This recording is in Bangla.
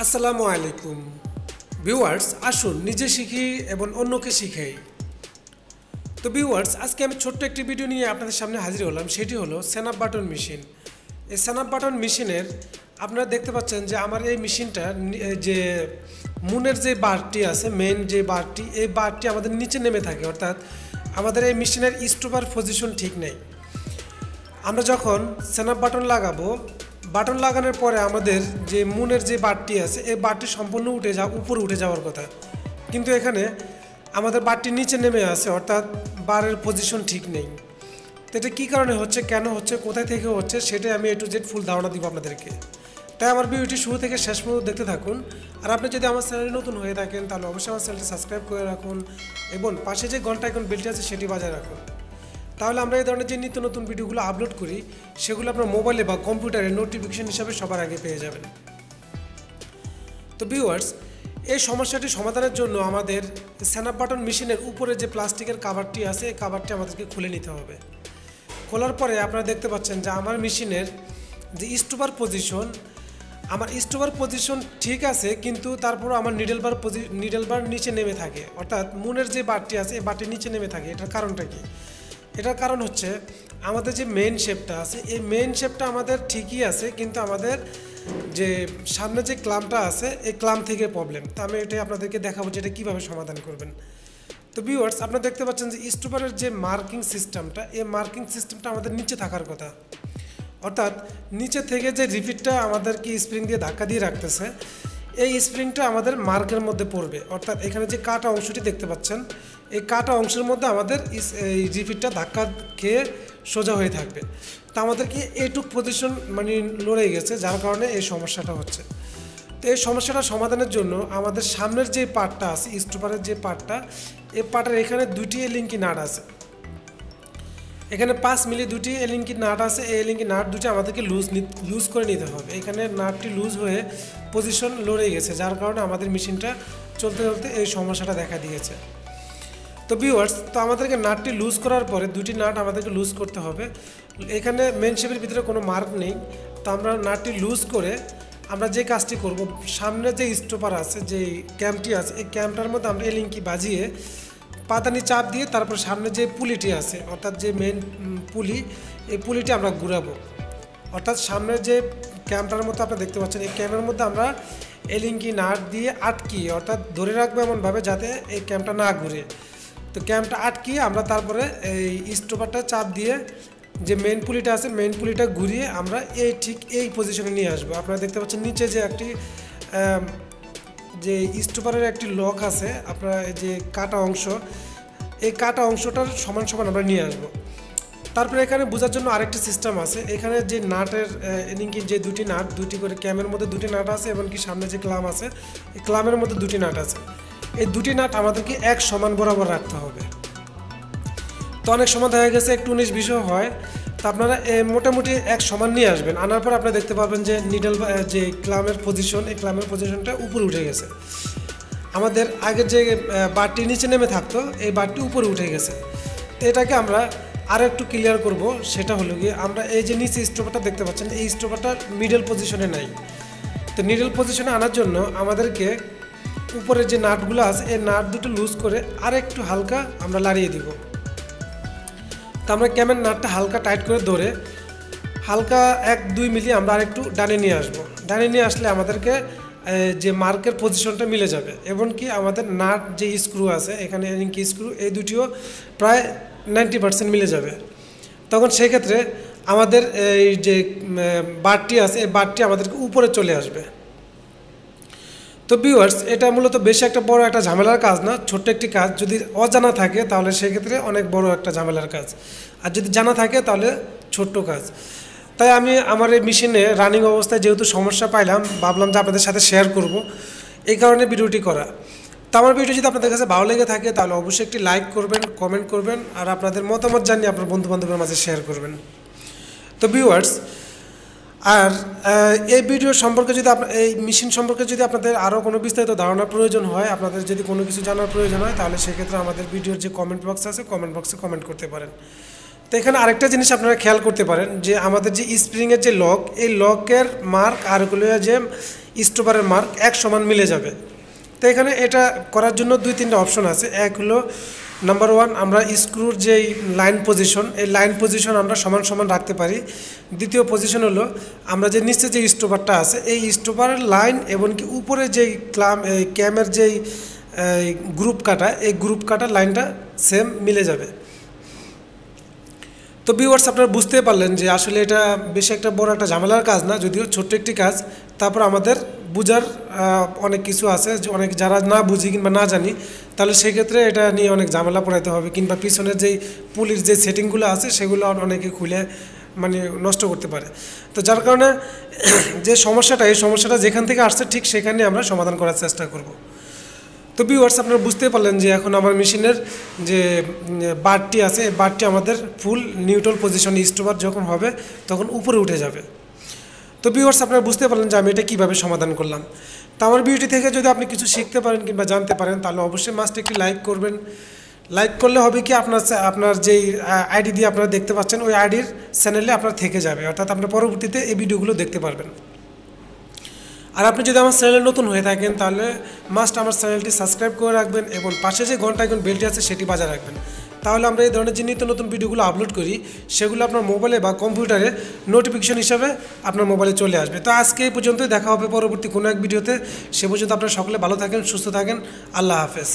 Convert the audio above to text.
আসসালামু আলাইকুম ভিউয়ার্স, আসুন নিজে শিখি এবং অন্যকে শিখাই। তো ভিউয়ার্স, আজকে আমি ছোট্ট একটি ভিডিও নিয়ে আপনাদের সামনে হাজির হলাম। সেটি হলো স্ন্যাপ বাটন মেশিন। এই স্ন্যাপ বাটন মেশিনের আপনারা দেখতে পাচ্ছেন যে আমার এই মেশিনটা যে মুনের যে বারটি আছে, মেন যে বারটি, এই বারটি আমাদের নিচে নেমে থাকে, অর্থাৎ আমাদের এই মেশিনের স্টপার পজিশন ঠিক নেই। আমরা যখন স্ন্যাপ বাটন লাগাবো, বাটন লাগানোর পরে আমাদের যে মুনের যে বারটি আছে, এই বারটি সম্পূর্ণ উপরে উঠে যাওয়ার কথা, কিন্তু এখানে আমাদের বারটি নিচে নেমে আসে, অর্থাৎ বারের পজিশন ঠিক নেই। তো এটা কী কারণে হচ্ছে, কেন হচ্ছে, কোথায় থেকে হচ্ছে, সেটাই আমি A to Z ফুল ধারণা দিব আপনাদেরকে। তাই আমার ভিডিওটি শুরু থেকে শেষ পর্যন্ত দেখতে থাকুন। আর আপনি যদি আমার চ্যানেলে নতুন হয়ে থাকেন তাহলে অবশ্যই আমার চ্যানেলটি সাবস্ক্রাইব করে রাখুন এবং পাশে যে ঘন্টা আইকন বেলটি আছে সেটি বাজায় রাখুন। তাহলে আমরা এই ধরনের যে নিত্য নতুন ভিডিওগুলো আপলোড করি সেগুলো আপনার মোবাইলে বা কম্পিউটারে নোটিফিকেশন হিসাবে সবার আগে পেয়ে যাবেন। তো ভিউয়ার্স, এই সমস্যাটি সমাধানের জন্য আমাদের স্ন্যাপ বাটন মেশিনের উপরে যে প্লাস্টিকের কাভারটি আছে, এই কাভারটি আমাদেরকে খুলে নিতে হবে। খোলার পরে আপনারা দেখতে পাচ্ছেন যে আমার মেশিনের যে স্টপার পজিশন ঠিক আছে, কিন্তু তারপরও আমার নিডল বার নিচে নেমে থাকে, অর্থাৎ মুনের যে বারটি আছে এই বারটি নিচে নেমে থাকে। এটার কারণটা কি? এটার কারণ হচ্ছে আমাদের যে মেইন শেপটা আছে, এই মেইন শেপটা আমাদের ঠিকই আছে, কিন্তু আমাদের যে সামনে যে ক্লাম্পটা আছে এই ক্লাম্প থেকে প্রবলেম। তো আমি এটাই আপনাদেরকে দেখাবো যে এটা কীভাবে সমাধান করবেন। তো ভিউয়ার্স, আপনারা দেখতে পাচ্ছেন যে স্টপারের যে মার্কিং সিস্টেমটা, এই মার্কিং সিস্টেমটা আমাদের নিচে থাকার কথা, অর্থাৎ নিচে থেকে যে রিপিটটা আমাদেরকে স্প্রিং দিয়ে ধাক্কা দিয়ে রাখতেছে, এই স্প্রিংটা আমাদের মার্কের মধ্যে পড়বে, অর্থাৎ এখানে যে কাটা অংশটি দেখতে পাচ্ছেন, এই কাটা অংশের মধ্যে আমাদের এই রিপিটটা ধাক্কা খেয়ে সোজা হয়ে থাকবে। তো আমাদেরকে এইটুক পজিশন লড়ে গেছে, যার কারণে এই সমস্যাটা হচ্ছে। তো এই সমস্যাটা সমাধানের জন্য আমাদের সামনের যে পার্টটা আছে, স্টপারের যে পার্টটা, এই পার্টের এখানে দুটি এলিঙ্কি নাট আছে, এখানে 5 মিলি দুটি এলিঙ্কি নাট আছে। এই এলিঙ্কি নাট দুটি আমাদেরকে লুজ করে নিতে হবে। এখানে নাটটি লুজ হয়ে পজিশন লড়ে গেছে, যার কারণে আমাদের মেশিনটা চলতে চলতে এই সমস্যাটা দেখা দিয়েছে। তো ভিউয়ার্স, তো আমাদেরকে নাটটি লুজ করার পরে দুটি নাট আমাদেরকে লুজ করতে হবে। এখানে মেন শেপের ভিতরে কোনো মার্ক নেই, তো আমরা নাটটি লুজ করে আমরা যে কাজটি করব, সামনে যে স্টপার আছে, যে ক্যাম্পটি আছে, এই ক্যাম্পটার মধ্যে আমরা এলিঙ্কি বাজিয়ে পাতানি চাপ দিয়ে তারপর সামনে যে পুলিটি আছে, অর্থাৎ যে মেন পুলি, এই পুলিটি আমরা ঘুরাবো। অর্থাৎ সামনের যে ক্যাম্পটার মধ্যে আপনারা দেখতে পাচ্ছেন, এই ক্যাম্পের মধ্যে আমরা এলিঙ্কি নাট দিয়ে আটকিয়ে, অর্থাৎ ধরে রাখবো এমনভাবে যাতে এই ক্যাম্পটা না ঘুরে। তো ক্যাম্পটা আটকিয়ে আমরা তারপরে এই স্টপারটা চাপ দিয়ে যে মেন পুলিটা আছে, মেন পুলিটা ঘুরিয়ে আমরা ঠিক এই পজিশনে নিয়ে আসবো। আপনারা দেখতে পাচ্ছেন নিচে যে একটি যে স্টপারের একটি লক আছে, আপনারা যে কাটা অংশ, এই কাটা অংশটার সমান সমান আমরা নিয়ে আসবো। তারপরে এখানে বোঝার জন্য আরেকটি সিস্টেম আছে। এখানে যে নাটের এলিঙ্কি যে দুটি নাট, দুটি করে ক্যামের মধ্যে দুটি নাট আছে, এবং কি সামনে যে ক্লাম আছে, এই ক্লামের মধ্যে দুটি নাট আছে। এই দুটি নাট আমাদেরকে এক সমান বরাবর রাখতে হবে। তো অনেক সময় দেখা গেছে একটু 19-20 হয়, তো আপনারা মোটামুটি এক সমান নিয়ে আসবেন। আনার পর আপনারা দেখতে পাবেন যে যে ক্লামের পজিশন, এই ক্লামের পজিশনটা উপরে উঠে গেছে। আমাদের আগের যে বারটি নিচে নেমে থাকতো, এই বারটি উপরে উঠে গেছে। তো এটাকে আমরা আরও একটু ক্লিয়ার করব। সেটা হলো গিয়ে, আমরা এই যে নিচে স্টপারটা দেখতে পাচ্ছেন, এই স্টপারটা মিডল পজিশনে নাই। তো মিডল পজিশনে আনার জন্য আমাদেরকে উপরের যে নাটগুলো আছে, এই নাট দুটো লুজ করে আর একটু হালকা আমরা লাড়িয়ে দিব। তো আমরা ক্যামের নাটটা হালকা টাইট করে ধরে হালকা 1-2 মিলি আমরা আরেকটু ডানে নিয়ে আসবো। ডানে নিয়ে আসলে আমাদেরকে যে মার্কের পজিশনটা মিলে যাবে, এবং কি আমাদের নাট যে স্ক্রু আছে, এখানে এলিঙ্কি স্ক্রু, এই দুটিও প্রায় 90% মিলে যাবে। তখন সেক্ষেত্রে আমাদের এই যে বারটি আছে, এই বারটি আমাদেরকে উপরে চলে আসবে। তো ভিউয়ার্স, এটা মূলত বেশি একটা বড় একটা ঝামেলার কাজ না, ছোট্ট একটি কাজ। যদি অজানা থাকে তাহলে সেক্ষেত্রে অনেক বড় একটা ঝামেলার কাজ, আর যদি জানা থাকে তাহলে ছোট্ট কাজ। তাই আমি আমার এই মেশিনে রানিং অবস্থায় যেহেতু সমস্যা পাইলাম, ভাবলাম যে আপনাদের সাথে শেয়ার করব, এই কারণে ভিডিওটি করা। তো আমার ভিডিও যদি আপনাদের কাছে ভালো লেগে থাকে তাহলে অবশ্যই একটি লাইক করবেন, কমেন্ট করবেন, আর আপনাদের মতামত জানিয়ে আপনার বন্ধুবান্ধবের মাঝে শেয়ার করবেন। তো ভিউয়ার্স, আর এই ভিডিও সম্পর্কে যদি এই মেশিন সম্পর্কে যদি আপনাদের আরও কোনো বিস্তারিত ধারণার প্রয়োজন হয়, আপনাদের যদি কোনো কিছু জানার প্রয়োজন হয়, তাহলে সেক্ষেত্রে আমাদের ভিডিওর যে কমেন্ট বক্স আছে, কমেন্ট বক্সে কমেন্ট করতে পারেন। তো এখানে আরেকটা জিনিস আপনারা খেয়াল করতে পারেন যে আমাদের যে স্প্রিংয়ের যে লক, এই লকের মার্ক আর এগুলো যে স্টোপারের মার্ক এক সমান মিলে যাবে। তো এখানে এটা করার জন্য 2-3টা অপশন আছে। এক হলো নাম্বার 1, আমরা স্ক্রুর যেই লাইন পজিশন, এই লাইন পজিশন আমরা সমান সমান রাখতে পারি। দ্বিতীয় পজিশন হলো আমরা যে নিচে যে স্টোপারটা আছে, এই স্টোপারের লাইন এবং কি উপরে যেই ক্যামের যেই গ্রুপ কাটা, এই গ্রুপ কাটা লাইনটা সেম মিলে যাবে। তো ভিউয়ার্স, আপনারা বুঝতে পারলেন যে আসলে এটা বেশি একটা বড় একটা ঝামেলার কাজ না, যদিও ছোট্ট একটি কাজ। তারপর আমাদের বুঝার অনেক কিছু আছে, যে অনেক যারা না বুঝি কিংবা না জানি, তাহলে সেক্ষেত্রে এটা নিয়ে অনেক ঝামেলা পড়াইতে হবে, কিংবা পিছনের যেই পুলির যে সেটিংগুলো আছে সেগুলো অনেকে খুলে মানে নষ্ট করতে পারে। তো যার কারণে যে সমস্যাটা, এই সমস্যাটা যেখান থেকে আসছে ঠিক সেখানে আমরা সমাধান করার চেষ্টা করব। তো ভিউয়ার্স, আপনারা বুঝতে পারলেন যে এখন আমার মেশিনের যে বারটি আছে, এই বারটি আমাদের ফুল নিউট্রাল পজিশন, স্টোপার যখন হবে তখন উপরে উঠে যাবে। তো ভিউয়ার্স, আপনারা বুঝতে পারলেন যে আমি এটা কীভাবে সমাধান করলাম। তো আমার ভিডিওটি থেকে যদি আপনি কিছু শিখতে পারেন কিংবা জানতে পারেন, তাহলে অবশ্যই মাস্ট একটি লাইক করবেন। লাইক করলে হবে কি, আপনার যেই আইডি দিয়ে আপনারা দেখতে পাচ্ছেন, ওই আইডির চ্যানেলে আপনার থেকে যাবে, অর্থাৎ আপনি পরবর্তীতে এই ভিডিওগুলো দেখতে পারবেন। আর আপনি যদি আমার চ্যানেলে নতুন হয়ে থাকেন, তাহলে মাস্ট আমার চ্যানেলটি সাবস্ক্রাইব করে রাখবেন এবং পাশে যে ঘন্টা আইকন বেলটি আছে সেটি বাজায় রাখবেন। তাহলে আমরা এই ধরনের যে নিত্য নতুন ভিডিওগুলো আপলোড করি, সেগুলো আপনার মোবাইলে বা কম্পিউটারে নোটিফিকেশন হিসাবে আপনার মোবাইলে চলে আসবে। তো আজকে এই পর্যন্তই, দেখা হবে পরবর্তী কোনো এক ভিডিওতে। সে পর্যন্ত আপনারা সকলে ভালো থাকেন, সুস্থ থাকেন। আল্লাহ হাফেজ।